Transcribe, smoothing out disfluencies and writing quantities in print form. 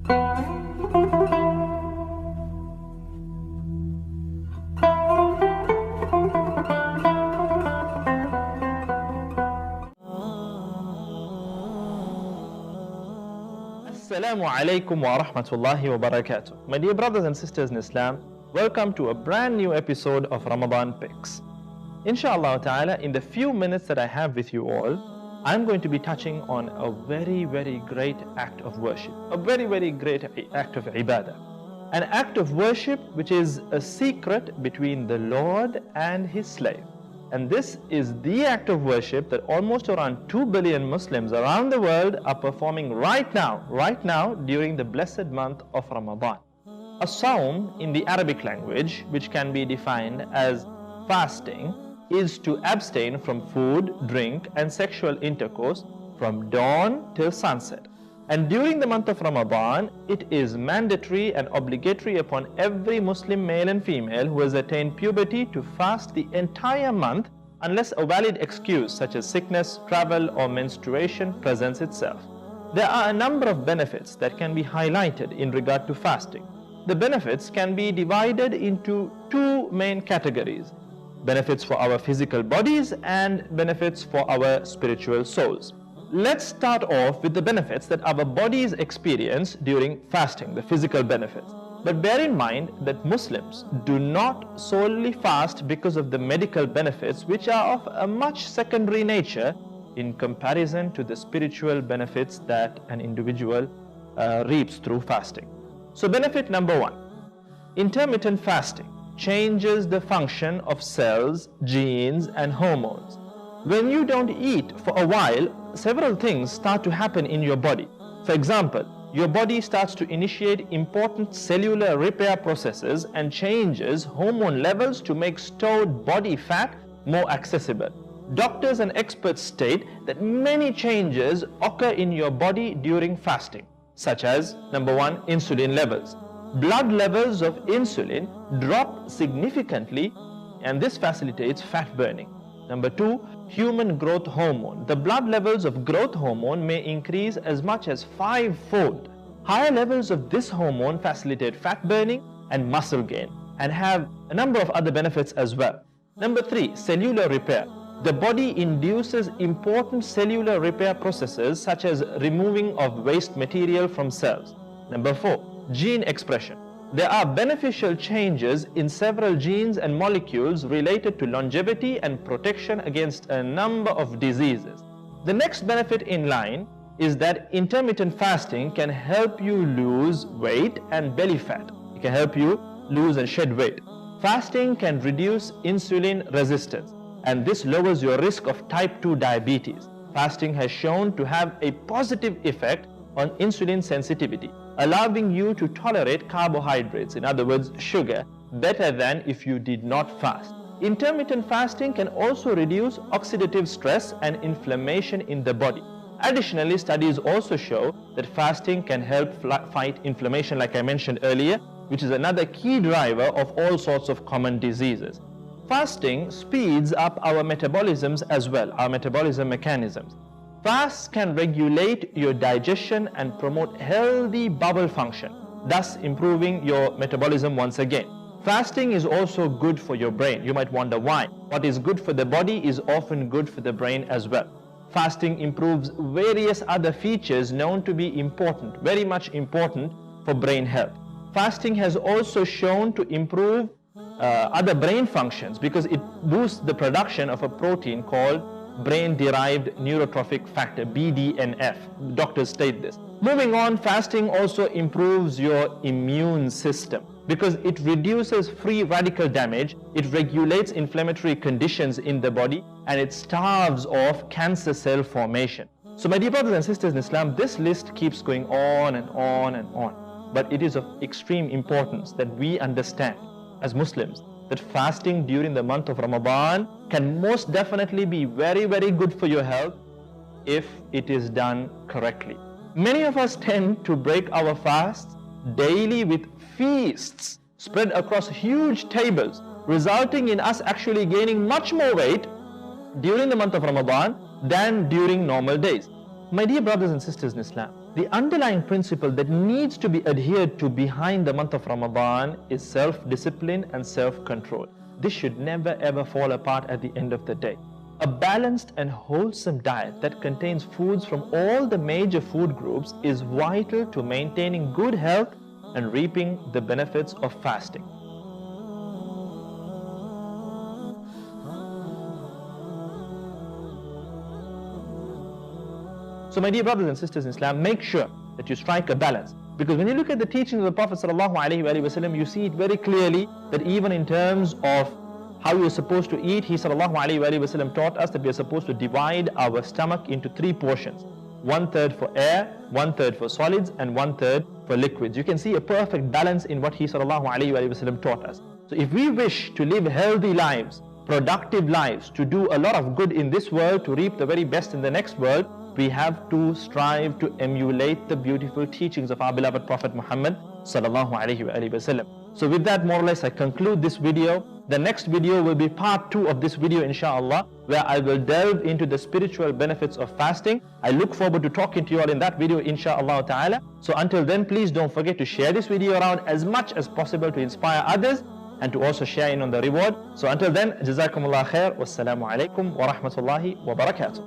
Assalamu alaikum wa rahmatullahi wa barakatuh. My dear brothers and sisters in Islam, welcome to a brand new episode of Ramadan Picks. Inshallah ta'ala, in the few minutes that I have with you all, I'm going to be touching on a very, very great act of worship. A very, very great act of ibadah. An act of worship which is a secret between the Lord and His slave. And this is the act of worship that almost around 2 billion Muslims around the world are performing right now during the blessed month of Ramadan. A Sawm in the Arabic language, which can be defined as fasting, is to abstain from food, drink and sexual intercourse from dawn till sunset. And during the month of Ramadan, it is mandatory and obligatory upon every Muslim male and female who has attained puberty to fast the entire month unless a valid excuse such as sickness, travel or menstruation presents itself. There are a number of benefits that can be highlighted in regard to fasting. The benefits can be divided into two main categories: benefits for our physical bodies and benefits for our spiritual souls. Let's start off with the benefits that our bodies experience during fasting, the physical benefits. But bear in mind that Muslims do not solely fast because of the medical benefits, which are of a much secondary nature in comparison to the spiritual benefits that an individual reaps through fasting. So benefit number one, intermittent fasting changes the function of cells, genes and hormones. When you don't eat for a while, several things start to happen in your body. For example, your body starts to initiate important cellular repair processes and changes hormone levels to make stored body fat more accessible. Doctors and experts state that many changes occur in your body during fasting, such as, number one, insulin levels. Blood levels of insulin drop significantly, and this facilitates fat burning. Number two, human growth hormone. The blood levels of growth hormone may increase as much as 5-fold. Higher levels of this hormone facilitate fat burning and muscle gain and have a number of other benefits as well. Number three, cellular repair. The body induces important cellular repair processes such as removing of waste material from cells. Number four, gene expression. There are beneficial changes in several genes and molecules related to longevity and protection against a number of diseases. The next benefit in line is that intermittent fasting can help you lose weight and belly fat. It can help you lose and shed weight. Fasting can reduce insulin resistance, and this lowers your risk of type 2 diabetes. Fasting has shown to have a positive effect on insulin sensitivity, allowing you to tolerate carbohydrates, in other words, sugar, better than if you did not fast. Intermittent fasting can also reduce oxidative stress and inflammation in the body. Additionally, studies also show that fasting can help fight inflammation, like I mentioned earlier, which is another key driver of all sorts of common diseases. Fasting speeds up our metabolisms as well, our metabolism mechanisms. Fasts can regulate your digestion and promote healthy bowel function, thus improving your metabolism once again. Fasting is also good for your brain. You might wonder why. What is good for the body is often good for the brain as well. Fasting improves various other features known to be important, very much important for brain health. Fasting has also shown to improve other brain functions because it boosts the production of a protein called brain-derived neurotrophic factor, BDNF. Doctors state this. Moving on, fasting also improves your immune system because it reduces free radical damage, it regulates inflammatory conditions in the body, and it starves off cancer cell formation. So my dear brothers and sisters in Islam, this list keeps going on and on and on. But it is of extreme importance that we understand as Muslims that fasting during the month of Ramadan can most definitely be very, very good for your health if it is done correctly. Many of us tend to break our fasts daily with feasts spread across huge tables, resulting in us actually gaining much more weight during the month of Ramadan than during normal days. My dear brothers and sisters in Islam, The underlying principle that needs to be adhered to behind the month of Ramadan is self-discipline and self-control. This should never ever fall apart at the end of the day. A balanced and wholesome diet that contains foods from all the major food groups is vital to maintaining good health and reaping the benefits of fasting. So my dear brothers and sisters in Islam, make sure that you strike a balance. Because when you look at the teachings of the Prophet ﷺ, you see it very clearly that even in terms of how you're supposed to eat, he ﷺ taught us that we are supposed to divide our stomach into 3 portions. 1/3 for air, 1/3 for solids, and 1/3 for liquids. You can see a perfect balance in what he ﷺ taught us. So if we wish to live healthy lives, productive lives, to do a lot of good in this world, to reap the very best in the next world, we have to strive to emulate the beautiful teachings of our beloved Prophet Muhammad ﷺ. So with that, more or less, I conclude this video. The next video will be part 2 of this video, inshallah, where I will delve into the spiritual benefits of fasting. I look forward to talking to you all in that video, inshallah ta'ala. So until then, please don't forget to share this video around as much as possible to inspire others and to also share in on the reward. So until then, Jazakumullah khair. Wassalamu alaikum wa rahmatullahi wa barakatuh.